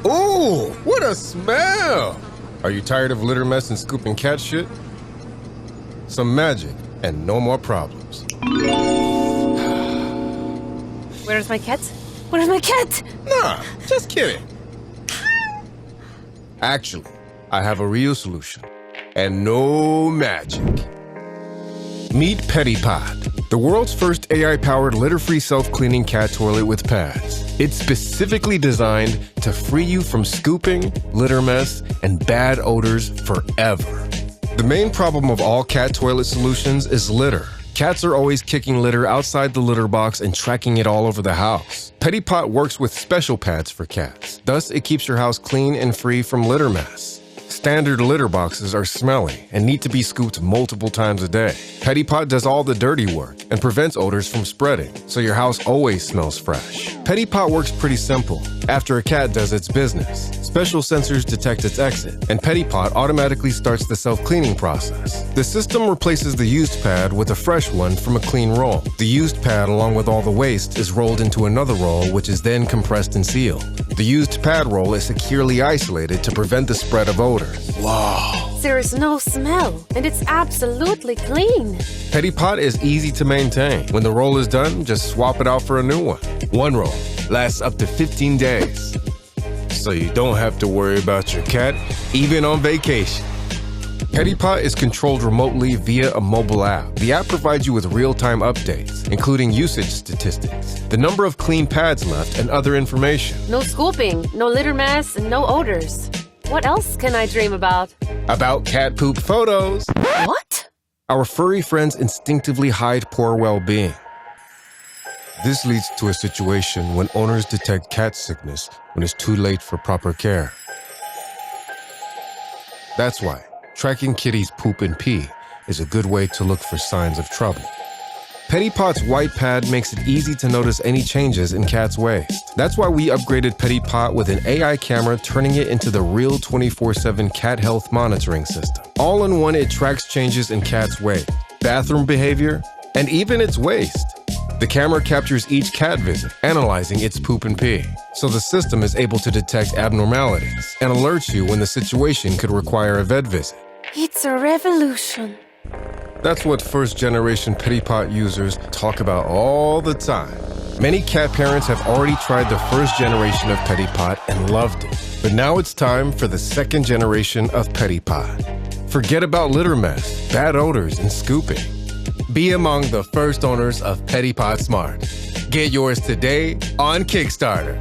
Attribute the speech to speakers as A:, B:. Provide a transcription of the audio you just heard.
A: Ooh, what a smell! Are you tired of litter mess and scooping cat shit? Some magic and no more problems.
B: Where's my cat? Where's my cat?
A: Nah, just kidding. Actually, I have a real solution. And no magic. Meet PetyPot, the world's first AI-powered litter-free self-cleaning cat toilet with pads. It's specifically designed to free you from scooping, litter mess, and bad odors forever. The main problem of all cat toilet solutions is litter. Cats are always kicking litter outside the litter box and tracking it all over the house. PetyPot works with special pads for cats. Thus, it keeps your house clean and free from litter mess. Standard litter boxes are smelly and need to be scooped multiple times a day. PetyPot does all the dirty work and prevents odors from spreading, so your house always smells fresh. PetyPot works pretty simple. After a cat does its business, special sensors detect its exit, and PetyPot automatically starts the self-cleaning process. The system replaces the used pad with a fresh one from a clean roll. The used pad, along with all the waste, is rolled into another roll, which is then compressed and sealed. The used pad roll is securely isolated to prevent the spread of odors. Wow!
B: There is no smell, and it's absolutely clean.
A: PetyPot is easy to maintain. When the roll is done, just swap it out for a new one. One roll lasts up to 15 days. So you don't have to worry about your cat, even on vacation. PetyPot is controlled remotely via a mobile app. The app provides you with real-time updates, including usage statistics, the number of clean pads left, and other information.
B: No scooping, no litter mess, and no odors. What else can I dream about?
A: About cat poop photos.
B: What?
A: Our furry friends instinctively hide poor well-being. This leads to a situation when owners detect cat sickness when it's too late for proper care. That's why tracking kitties' poop and pee is a good way to look for signs of trouble. PetyPot's white pad makes it easy to notice any changes in cats' waste. That's why we upgraded PetyPot with an AI camera, turning it into the real 24/7 cat health monitoring system. All in one, it tracks changes in cats' weight, bathroom behavior, and even its waste. The camera captures each cat visit, analyzing its poop and pee. So the system is able to detect abnormalities and alerts you when the situation could require a vet visit.
B: It's a revolution.
A: That's what first-generation PetyPot users talk about all the time. Many cat parents have already tried the first generation of PetyPot and loved it. But now it's time for the second generation of PetyPot. Forget about litter mess, bad odors, and scooping. Be among the first owners of PetyPot Smart. Get yours today on Kickstarter.